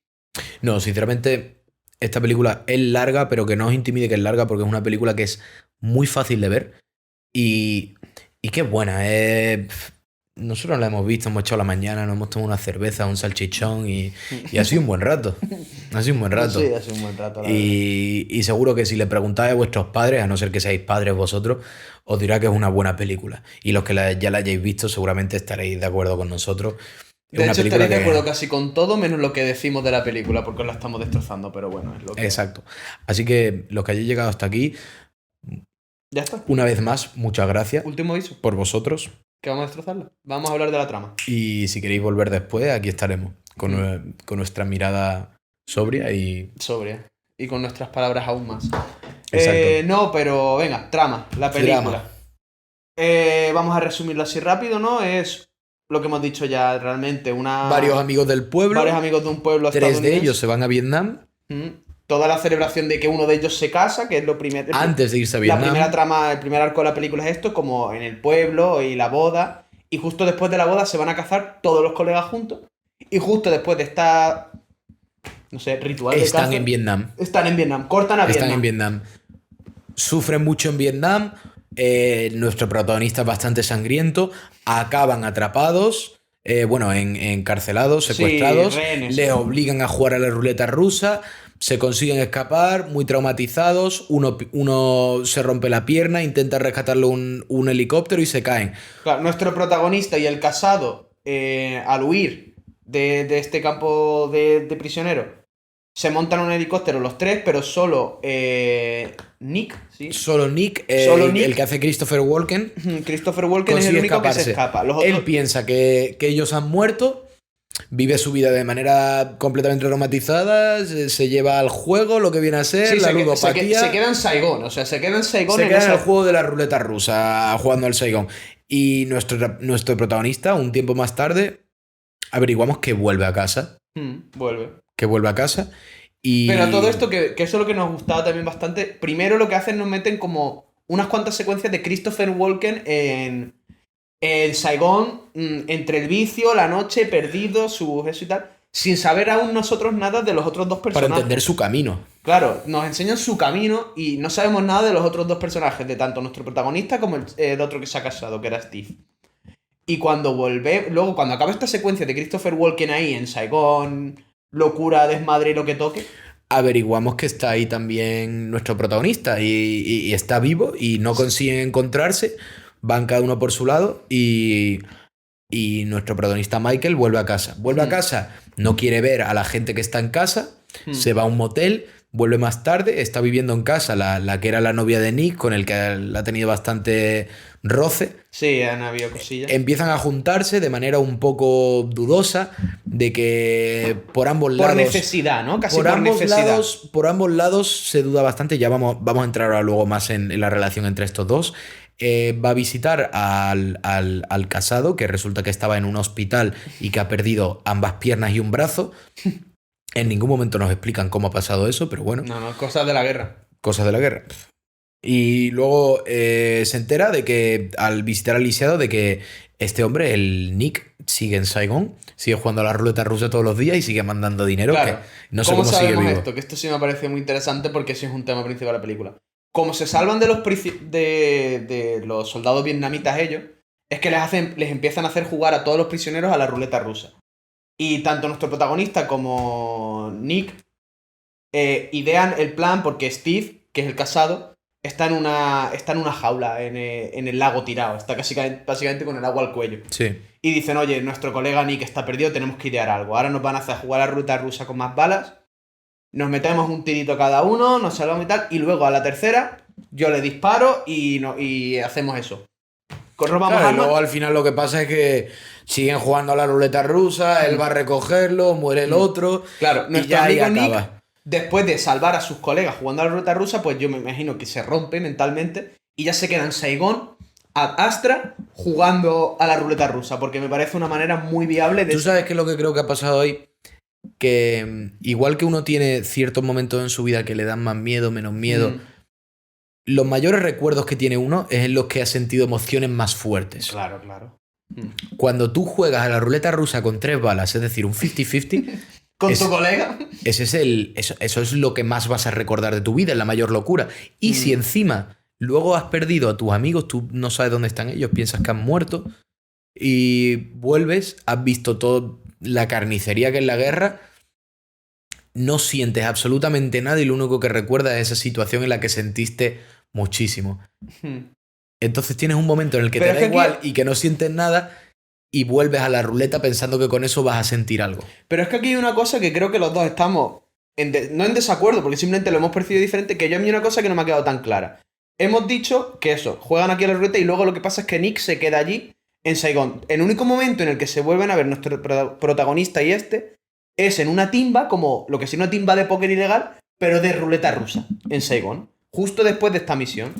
No, sinceramente, esta película es larga, pero que no os intimide que es larga porque es una película que es muy fácil de ver y que es buena. Nosotros la hemos visto, hemos echado la mañana, nos hemos tomado una cerveza, un salchichón y ha sido un buen rato. Ha sido un buen rato. Sí, ha sido un buen rato. Y seguro que si le preguntáis a vuestros padres, a no ser que seáis padres vosotros, os dirá que es una buena película. Y los que ya la hayáis visto seguramente estaréis de acuerdo con nosotros. De hecho, estaréis de acuerdo casi con todo menos lo que decimos de la película, porque os la estamos destrozando, pero bueno, es lo que... Exacto. Así que los que hayáis llegado hasta aquí, Ya está. Una vez más, muchas gracias Último aviso. por vosotros. Que vamos a destrozarla. Vamos a hablar de la trama. Y si queréis volver después, aquí estaremos. Con nuestra mirada sobria y... Sobria. Y con nuestras palabras aún más. Exacto. No, pero venga, trama, la película. Drama. Vamos a resumirlo así rápido, ¿no? Es lo que hemos dicho ya, realmente una... Varios amigos del pueblo. Varios amigos de un pueblo 3 de estadounidense. ellos se van a Vietnam. Toda la celebración de que uno de ellos se casa, que es lo primero. Antes de irse a La Vietnam. primera trama, el primer arco de la película es esto, como en el pueblo y la boda. Y justo después de la boda se van a casar todos los colegas juntos. Y justo después de esta... No sé, ritual de Están caza, en Vietnam. Están en Vietnam. Cortan a Están en Vietnam. Vietnam. Sufren mucho en Vietnam. Nuestro protagonista es bastante sangriento. Acaban atrapados. Encarcelados, secuestrados. Sí, rehenes. Les obligan a jugar a la ruleta rusa. Se consiguen escapar, muy traumatizados. Uno se rompe la pierna, intenta rescatarlo un helicóptero y se caen. Claro, nuestro protagonista y el casado, al huir de este campo de prisioneros, se montan en un helicóptero los tres, pero solo Nick, ¿sí? Solo Nick, Solo Nick. el que hace Christopher Walken, Christopher Walken es el consigue único que se escaparse. escapa. Los otros... Él piensa que ellos han muerto, vive su vida de manera completamente traumatizada, se lleva al juego, lo que viene a ser, Sí, la ludopatía. se queda en Saigón, o sea, se queda en Saigón Se en queda en esa... el juego de la ruleta rusa, jugando al Saigon. Y nuestro protagonista, un tiempo más tarde, averiguamos que vuelve a casa. Vuelve. Que vuelve a casa. Y... Pero todo esto, que eso es lo que nos gustaba también bastante. Primero lo que hacen, nos meten como unas cuantas secuencias de Christopher Walken en Saigón, entre el vicio, la noche, perdido, su eso y tal, sin saber aún nosotros nada de los otros dos para personajes. entender su camino. Claro, nos enseñan su camino y no sabemos nada de los otros dos personajes, de tanto nuestro protagonista como el otro que se ha casado, que era Steve. Y cuando luego cuando acaba esta secuencia de Christopher Walken ahí en Saigón, locura, desmadre y lo que toque, Averiguamos que está ahí también nuestro protagonista y está vivo y no consiguen encontrarse. Van cada uno por su lado y nuestro protagonista Michael vuelve a casa. Vuelve a casa, no quiere ver a la gente que está en casa, se va a un motel, vuelve más tarde, está viviendo en casa la que era la novia de Nick, con el que la ha tenido bastante roce. sí, han habido cosillas. Empiezan a juntarse de manera un poco dudosa, de que por ambos lados... Por necesidad, ¿no? Casi por por ambos necesidad. lados, por ambos lados se duda bastante. Ya vamos a entrar ahora luego más en la relación entre estos dos. Va a visitar al casado, que resulta que estaba en un hospital y que ha perdido ambas piernas y un brazo. En ningún momento nos explican cómo ha pasado eso, pero bueno, No, cosas de la guerra. cosas de la guerra. Y luego se entera de que, al visitar al lisiado, de que este hombre, el Nick, sigue en Saigón, sigue jugando a la ruleta rusa todos los días y sigue mandando dinero. Claro. Que no sé ¿Cómo cómo sigue sabemos vivo. esto? Que esto sí me parece muy interesante porque sí es un tema principal de la película. Como se salvan de de los soldados vietnamitas ellos, es que les empiezan a hacer jugar a todos los prisioneros a la ruleta rusa. Y tanto nuestro protagonista como Nick idean el plan porque Steve, que es el casado, está en una jaula en el lago tirado. Está básicamente con el agua al cuello. Sí. Y dicen, oye, nuestro colega Nick está perdido, tenemos que idear algo. Ahora nos van a hacer jugar a la ruleta rusa con más balas. Nos metemos un tirito cada uno, nos salvamos y tal. Y luego a la tercera, yo le disparo y hacemos eso. Robamos Claro, y armas. luego al final lo que pasa es que siguen jugando a la ruleta rusa, él va a recogerlo, muere el otro. Claro, y nuestro ya ahí amigo Nick, acaba. después de salvar a sus colegas jugando a la ruleta rusa, pues yo me imagino que se rompe mentalmente y ya se queda en Saigón, ad Astra, jugando a la ruleta rusa, porque me parece una manera muy viable de... ¿Tú sabes qué es lo que creo que ha pasado hoy? Que igual que uno tiene ciertos momentos en su vida que le dan más miedo, menos miedo, los mayores recuerdos que tiene uno es en los que ha sentido emociones más fuertes. Claro, claro. Cuando tú juegas a la ruleta rusa con 3 balas, es decir, un 50-50, ¿Con tu colega? eso es lo que más vas a recordar de tu vida, es la mayor locura. Y si encima luego has perdido a tus amigos, tú no sabes dónde están ellos, piensas que han muerto, y vuelves, has visto toda la carnicería que es la guerra, no sientes absolutamente nada y lo único que recuerdas es esa situación en la que sentiste muchísimo. Entonces tienes un momento en el que Pero te es da que igual aquí- y que no sientes nada y vuelves a la ruleta pensando que con eso vas a sentir algo. Pero es que aquí hay una cosa que creo que los dos estamos, no en desacuerdo, porque simplemente lo hemos percibido diferente, que yo a mí una cosa que no me ha quedado tan clara. hemos dicho que eso, juegan aquí a la ruleta y luego lo que pasa es que Nick se queda allí en Saigón. El único momento en el que se vuelven a ver nuestro protagonista y es en una timba, como lo que sería una timba de póker ilegal, pero de ruleta rusa, en Saigón, justo después de esta misión.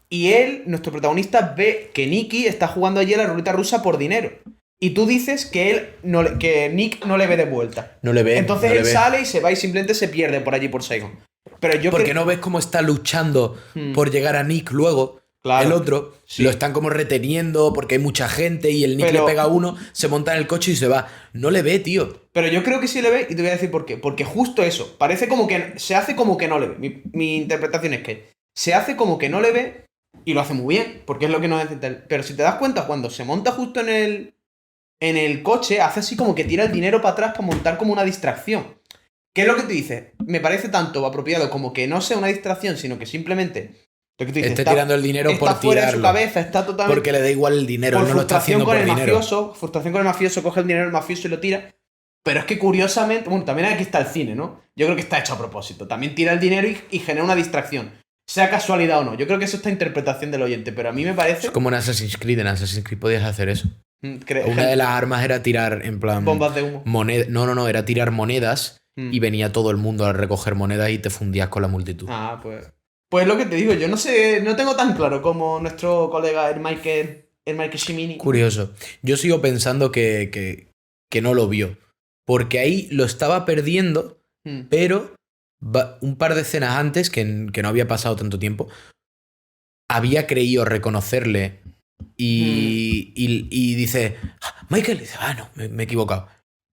Y él, nuestro protagonista, ve que Nicky está jugando allí a la ruleta rusa por dinero. Y tú dices que que Nick no le ve de vuelta. No le ve. Entonces no le él ve. sale y se va y simplemente se pierde por allí por Saigón. Pero yo Porque no ves cómo está luchando por llegar a Nick luego. Claro. El otro Sí. lo están como reteniendo porque hay mucha gente y el Nick Pero- le pega a uno, se monta en el coche y se va. No le ve, tío. Pero yo creo que sí le ve y te voy a decir por qué. Porque justo eso, parece como que se hace como que no le ve. Mi interpretación es que se hace como que no le ve y lo hace muy bien, porque es lo que nos hace tal. Pero si te das cuenta, cuando se monta justo en el coche, hace así como que tira el dinero para atrás para montar como una distracción. ¿Qué es lo que te dices? Me parece tanto apropiado como que no sea una distracción, sino que simplemente lo que tú dices, Esté tirando el dinero está por fuera de su tirarlo. cabeza, está totalmente Porque le da igual el dinero, por él no lo está frustración haciendo con por el dinero. mafioso, frustración con el mafioso, coge el dinero del mafioso y lo tira. Pero es que curiosamente, bueno, también aquí está el cine, ¿no? Yo creo que está hecho a propósito. También tira el dinero y genera una distracción. Sea casualidad o no. Yo creo que eso está interpretación del oyente, pero a mí me parece... Es como en Assassin's Creed. En Assassin's Creed podías hacer eso. cre- Una de las armas era tirar, en plan. bombas de humo. No, era tirar monedas y venía todo el mundo a recoger monedas y te fundías con la multitud. Ah, pues... Pues lo que te digo, yo no sé, no tengo tan claro como nuestro colega, el Michael Cimini. Curioso. Yo sigo pensando que no lo vio. Porque ahí lo estaba perdiendo, Mm. pero un par de escenas antes, que no había pasado tanto tiempo, había creído reconocerle y dice, "Ah, Michael", y dice, no, me he equivocado.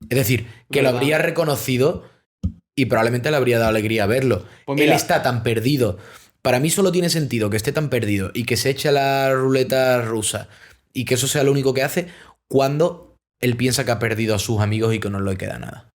Es decir, que lo ¿Verdad? habría reconocido y probablemente le habría dado alegría verlo. Pues Él mira. está tan perdido. Para mí solo tiene sentido que esté tan perdido y que se eche a la ruleta rusa y que eso sea lo único que hace cuando él piensa que ha perdido a sus amigos y que no le queda nada.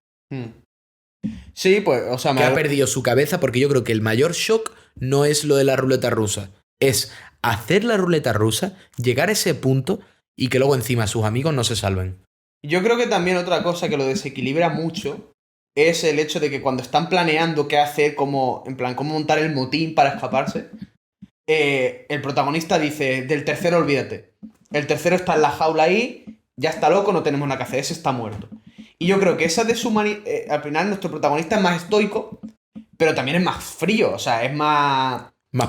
Sí, pues, o sea, Que ha perdido su cabeza, porque yo creo que el mayor shock no es lo de la ruleta rusa, es hacer la ruleta rusa, llegar a ese punto y que luego encima sus amigos no se salven. Yo creo que también otra cosa que lo desequilibra mucho es el hecho de que cuando están planeando qué hacer, como, en plan, cómo montar el motín para escaparse, el protagonista dice, del tercero olvídate. El tercero está en la jaula ahí, ya está loco, no tenemos nada que hacer, ese está muerto. Y yo creo que esa deshumanidad, al final nuestro protagonista es más estoico, pero también es más frío, o sea, es más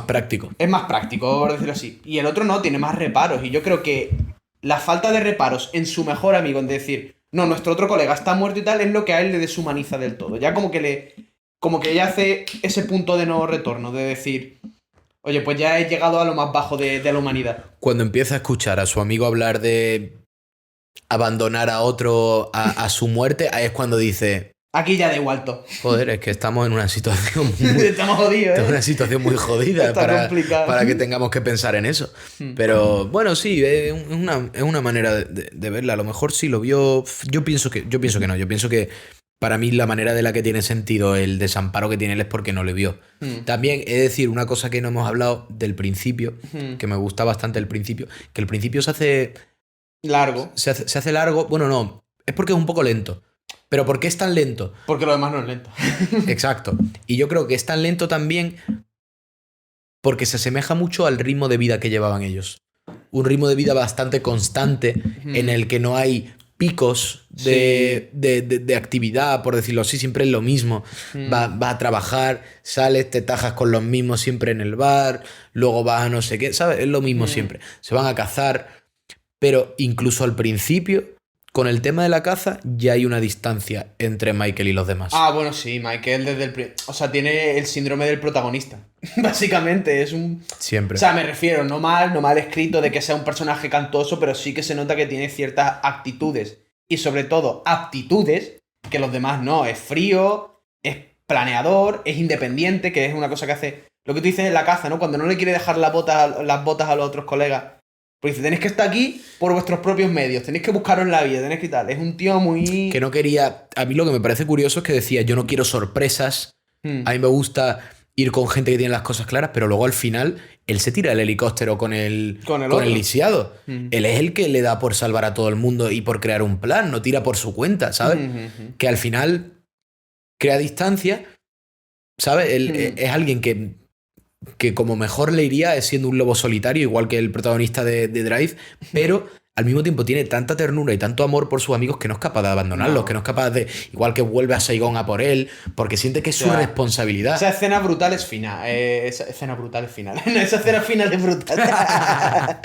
práctico. Es más práctico, por decirlo así. Y el otro no, tiene más reparos. Y yo creo que la falta de reparos en su mejor amigo, en decir, no, nuestro otro colega está muerto y tal, es lo que a él le deshumaniza del todo. Ya como que ya hace ese punto de no retorno, de decir, oye, pues ya he llegado a lo más bajo de la humanidad. Cuando empieza a escuchar a su amigo hablar de abandonar a otro a su muerte, ahí es cuando dice, Aquí ya da igual todo. joder, es que estamos en una situación muy, Estamos jodidos, es ¿eh? una situación muy jodida Está complicado. para que tengamos que pensar en eso. Pero bueno, sí, es una manera de verla. A lo mejor sí lo vio. Yo pienso que no. Yo pienso que para mí la manera de la que tiene sentido el desamparo que tiene él es porque no le vio. También he de decir una cosa que no hemos hablado del principio, que me gusta bastante el principio, que el principio se hace Largo. se hace largo. Bueno, no, es porque es un poco lento. Pero ¿por qué es tan lento? Porque lo demás no es lento. Exacto. Y yo creo que es tan lento también porque se asemeja mucho al ritmo de vida que llevaban ellos. Un ritmo de vida bastante constante en el que no hay picos de actividad, por decirlo así, siempre es lo mismo. Vas a trabajar, sales, te tajas con los mismos siempre en el bar, luego vas a no sé qué, ¿sabes? Es lo mismo siempre. Se van a cazar, pero incluso al principio, con el tema de la caza, ya hay una distancia entre Michael y los demás. Ah, bueno, sí, Michael o sea, tiene el síndrome del protagonista. Básicamente, es un... Siempre. O sea, me refiero, no mal escrito de que sea un personaje cantoso, pero sí que se nota que tiene ciertas actitudes. Y sobre todo, aptitudes, que los demás no. Es frío, es planeador, es independiente, que es una cosa que hace... Lo que tú dices en la caza, ¿no? Cuando no le quiere dejar las botas a los otros colegas. Pues dice, tenéis que estar aquí por vuestros propios medios, tenéis que buscaros la vida, tenéis que tal. Es un tío muy... Que no quería... A mí lo que me parece curioso es que decía, yo no quiero sorpresas, a mí me gusta ir con gente que tiene las cosas claras, pero luego al final él se tira el helicóptero con el otro. lisiado. Él es el que le da por salvar a todo el mundo y por crear un plan, no tira por su cuenta, ¿sabes? Que al final crea distancia, ¿sabes? Él es alguien que que como mejor le iría es siendo un lobo solitario, igual que el protagonista de Drive, pero al mismo tiempo tiene tanta ternura y tanto amor por sus amigos que no es capaz de abandonarlos, que no es capaz de, igual que vuelve a Saigón a por él, porque siente que es su responsabilidad. Esa escena brutal es final. Esa escena brutal es final. No, esa escena final es brutal. Ya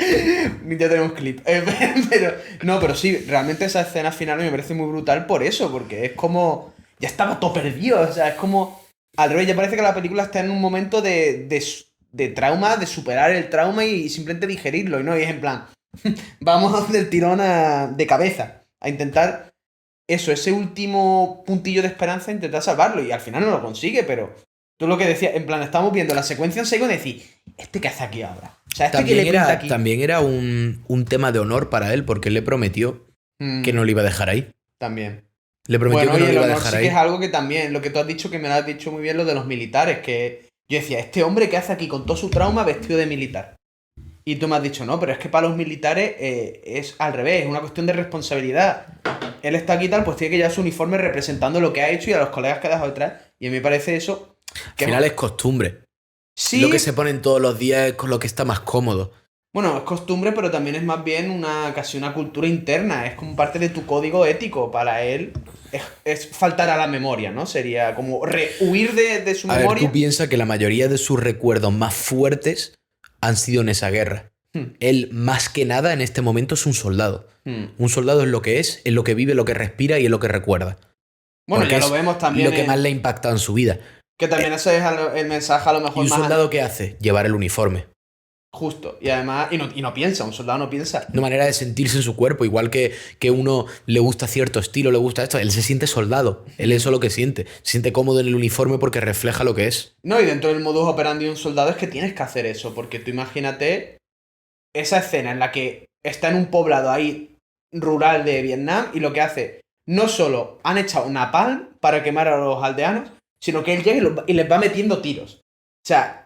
tenemos clip. Pero sí, realmente esa escena final me parece muy brutal por eso, porque es como... Ya estaba todo perdido, o sea, es como... Al revés, ya parece que la película está en un momento de trauma, de superar el trauma y simplemente digerirlo, y no, y es en plan... Vamos del tirón de cabeza a intentar eso, ese último puntillo de esperanza, intentar salvarlo, y al final no lo consigue, pero tú lo que decías, en plan, estamos viendo la secuencia en Saigon y decir, ¿este qué hace aquí ahora? O sea, también era un tema de honor para él, porque él le prometió que no le iba a dejar ahí. También. Le prometió que no le iba a dejar ahí. Sí, que es algo que también, lo que tú has dicho, que me lo has dicho muy bien, lo de los militares, que yo decía, este hombre que hace aquí con todo su trauma vestido de militar. Y tú me has dicho, no, pero es que para los militares es al revés, es una cuestión de responsabilidad. Él está aquí tal, pues tiene que llevar su uniforme representando lo que ha hecho y a los colegas que ha dejado detrás. Y a mí me parece eso... Que al final es costumbre. Sí. Lo que se ponen todos los días es con lo que está más cómodo. Bueno, es costumbre, pero también es más bien casi una cultura interna. Es como parte de tu código ético. Para él es faltar a la memoria, ¿no? Sería como huir de su memoria. A ver, tú piensas que la mayoría de sus recuerdos más fuertes han sido en esa guerra. Él, más que nada, en este momento es un soldado. Un soldado es lo que es lo que vive, lo que respira y es lo que recuerda. Bueno, ya lo vemos también. Lo que más le ha impactado en su vida. Que también ese es el mensaje a lo mejor más... ¿Y un soldado qué hace? Llevar el uniforme. Justo. Y además, y no piensa, un soldado no piensa. Una manera de sentirse en su cuerpo, igual que uno le gusta cierto estilo, le gusta esto, él se siente soldado, él eso es lo que siente. Se siente cómodo en el uniforme porque refleja lo que es. No, y dentro del modus operandi de un soldado es que tienes que hacer eso, porque tú imagínate esa escena en la que está en un poblado ahí rural de Vietnam y lo que hace, no solo han echado napalm para quemar a los aldeanos, sino que él llega y les va metiendo tiros. O sea...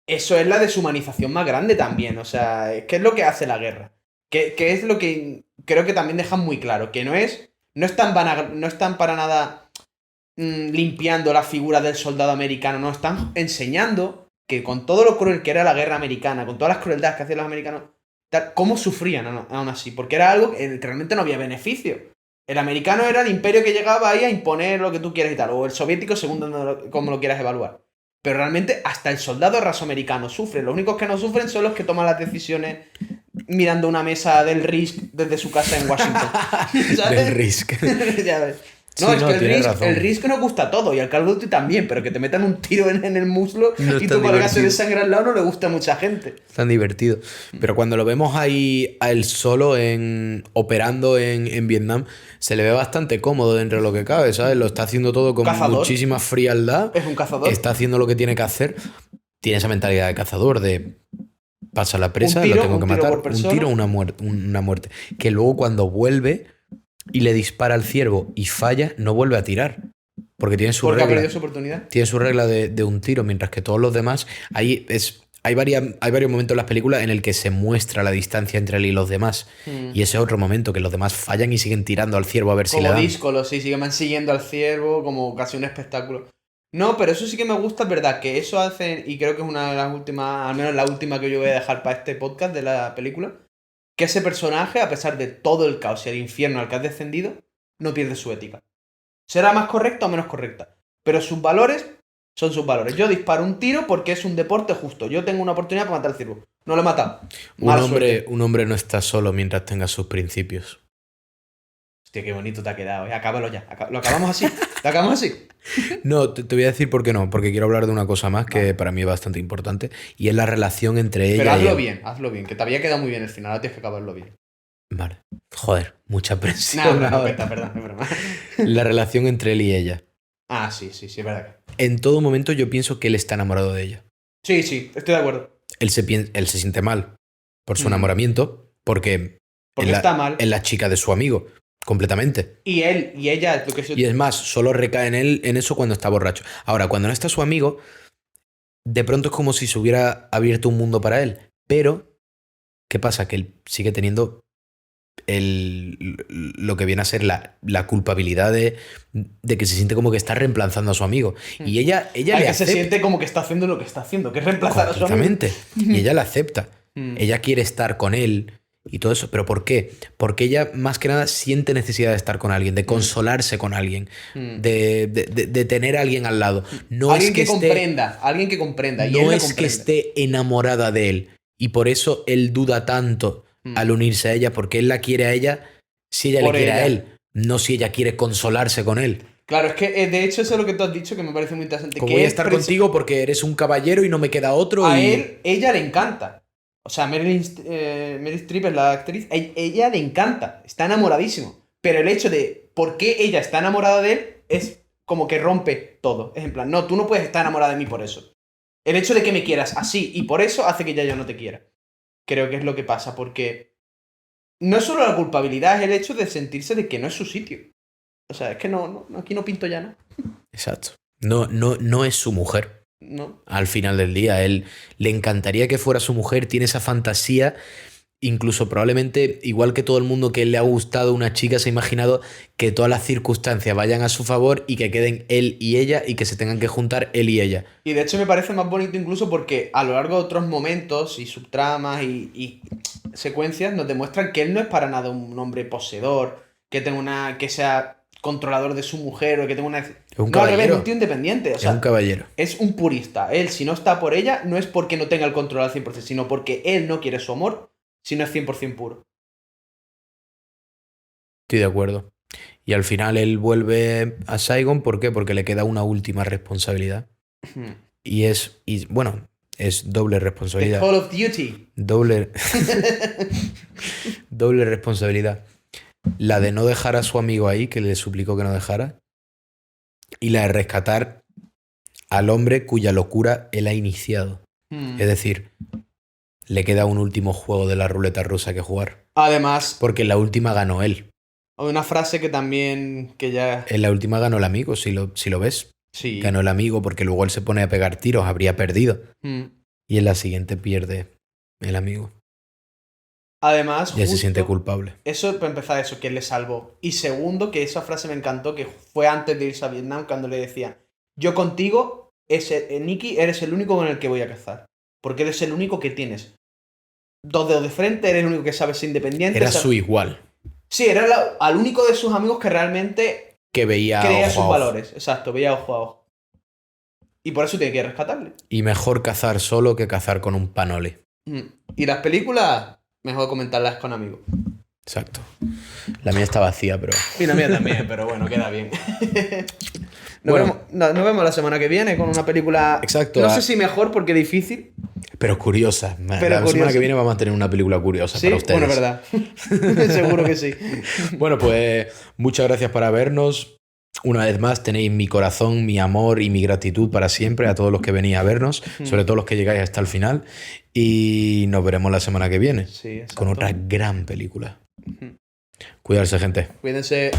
Eso es la deshumanización más grande también, o sea, ¿qué es lo que hace la guerra? ¿Qué es lo que creo que también dejan muy claro? Que no están para nada limpiando la figura del soldado americano, no, están enseñando que con todo lo cruel que era la guerra americana, con todas las crueldades que hacían los americanos, cómo sufrían aún así, porque era algo que realmente no había beneficio. El americano era el imperio que llegaba ahí a imponer lo que tú quieras y tal, o el soviético según como lo quieras evaluar. Pero realmente hasta el soldado rasoamericano sufre. Los únicos que no sufren son los que toman las decisiones mirando una mesa del Risk desde su casa en Washington. ¿Sabes? Del Risk. Ya ves. No, sí, es que el Risk nos gusta todo y al Call of Duty también, pero que te metan un tiro en el muslo no y tu colega se desangra al lado no le gusta a mucha gente. Tan divertido. Pero cuando lo vemos ahí a él solo operando en Vietnam, se le ve bastante cómodo dentro de lo que cabe, ¿sabes? Lo está haciendo todo con muchísima frialdad. Es un cazador. Está haciendo lo que tiene que hacer. Tiene esa mentalidad de cazador, de pasa la presa, lo tengo que matar. Un tiro, una muerte. Que luego cuando vuelve y le dispara al ciervo y falla, no vuelve a tirar. Porque tiene su regla. Ha perdido su oportunidad. Tiene su regla de un tiro, mientras que todos los demás... Hay varios momentos en las películas en el que se muestra la distancia entre él y los demás. Y ese es otro momento, que los demás fallan y siguen tirando al ciervo a ver si le dan. Como díscolos, sí, siguen siguiendo al ciervo, como casi un espectáculo. No, pero eso sí que me gusta, es verdad, que eso hacen, y creo que es una de las últimas, al menos la última que yo voy a dejar para este podcast de la película, que ese personaje, a pesar de todo el caos y el infierno al que has descendido, no pierde su ética. Será más correcta o menos correcta, pero sus valores son sus valores. Yo disparo un tiro porque es un deporte justo. Yo tengo una oportunidad para matar al ciervo. No lo he matado. Un hombre no está solo mientras tenga sus principios. Hostia, qué bonito te ha quedado. Acábalo ya. Lo acabamos así. ¿Lo acabamos así? No, te voy a decir por qué no. Porque quiero hablar de una cosa más que para mí es bastante importante. Y es la relación entre ella y él. Hazlo bien. Que te había quedado muy bien el final. Ahora tienes que acabarlo bien. Vale. Joder, mucha presión. No, perdón, es broma. La relación entre él y ella. Ah, sí, es verdad. En todo momento yo pienso que él está enamorado de ella. Sí, estoy de acuerdo. Él se siente mal por su enamoramiento, porque está mal. Es la chica de su amigo, completamente. Y ella... Y es más, solo recae en él en eso cuando está borracho. Ahora, cuando no está su amigo, de pronto es como si se hubiera abierto un mundo para él. Pero, ¿qué pasa? Que él sigue teniendo lo que viene a ser la culpabilidad de que se siente como que está reemplazando a su amigo. Y ella le Que se acepta. siente como que está haciendo lo que está haciendo, que es reemplazar a su amigo. Completamente. Y ella la acepta. Ella quiere estar con él y todo eso. ¿Pero por qué? Porque ella, más que nada, siente necesidad de estar con alguien, de consolarse con alguien, de tener a alguien al lado. No Alguien es que comprenda, alguien que comprenda. Y él no la es que comprende. esté enamorada de él. Y por eso él duda tanto al unirse a ella, porque él la quiere a ella si ella Por le quiere a ella. él, no si ella quiere consolarse con él. Claro, es que de hecho eso es lo que tú has dicho que me parece muy interesante. Como que voy a él estar contigo porque eres un caballero y no me queda otro. A y... ella le encanta. O sea, Meryl Streep es la actriz. Ella le encanta. Está enamoradísimo. Pero el hecho de por qué ella está enamorada de él es como que rompe todo. Es en plan, no, tú no puedes estar enamorada de mí por eso. El hecho de que me quieras así y por eso hace que ya yo no te quiera. Creo que es lo que pasa, porque no es solo la culpabilidad, es el hecho de sentirse de que no es su sitio. O sea, es que aquí no pinto ya, ¿no? Exacto. No es su mujer. No. Al final del día, él le encantaría que fuera su mujer, tiene esa fantasía, incluso probablemente, igual que todo el mundo que le ha gustado una chica, se ha imaginado que todas las circunstancias vayan a su favor y que queden él y ella y que se tengan que juntar él y ella. Y de hecho me parece más bonito incluso porque a lo largo de otros momentos y subtramas y secuencias nos demuestran que él no es para nada un hombre poseedor, que sea controlador de su mujer o que tenga una... Es un No, al revés, es caballero. un tío independiente. O sea, Es un caballero. es un purista. Él, si no está por ella, no es porque no tenga el control al 100%, sino porque él no quiere su amor, si no es 100% puro. Estoy de acuerdo. Y al final él vuelve a Saigon, ¿por qué? Porque le queda una última responsabilidad. Y bueno, es doble The responsabilidad. Call of Duty. Doble responsabilidad. La de no dejar a su amigo ahí, que le suplicó que no dejara. Y la de rescatar al hombre cuya locura él ha iniciado. Es decir, le queda un último juego de la ruleta rusa que jugar. Además, Porque en la última ganó él. hay una frase que también, que ya... En la última ganó el amigo, si lo ves. Sí. Ganó el amigo porque luego él se pone a pegar tiros, habría perdido. Y en la siguiente pierde el amigo. Además, Ya se justo- siente culpable. Eso, para empezar, eso, que él le salvó. Y segundo, que esa frase me encantó, que fue antes de irse a Vietnam, cuando le decían, yo contigo, Nicky, eres el único con el que voy a cazar. Porque eres el único que tienes 2 dedos de frente, eres el único que sabe ser independiente. Era sabe- su igual. Sí, era al único de sus amigos que realmente Que veía creía ojo sus a ojo. valores. Exacto, veía ojo a ojo. Y por eso tiene que rescatarle. Y mejor cazar solo que cazar con un panole. Y las películas, mejor comentarlas con amigos. Exacto. La mía está vacía, pero... Y la mía también, pero bueno, queda bien. Bueno. Nos vemos la semana que viene con una película. Exacto, No la- sé si mejor porque es difícil. Pero curiosa. Pero la semana curiosa. que viene vamos a tener una película curiosa Sí, para ustedes. bueno, verdad. Seguro que sí. Bueno, pues muchas gracias por vernos. Una vez más tenéis mi corazón, mi amor y mi gratitud para siempre a todos los que venís a vernos, sobre todo los que llegáis hasta el final. Y nos veremos la semana que viene Sí, exacto. con otra gran película. Cuidarse, gente. Cuídense.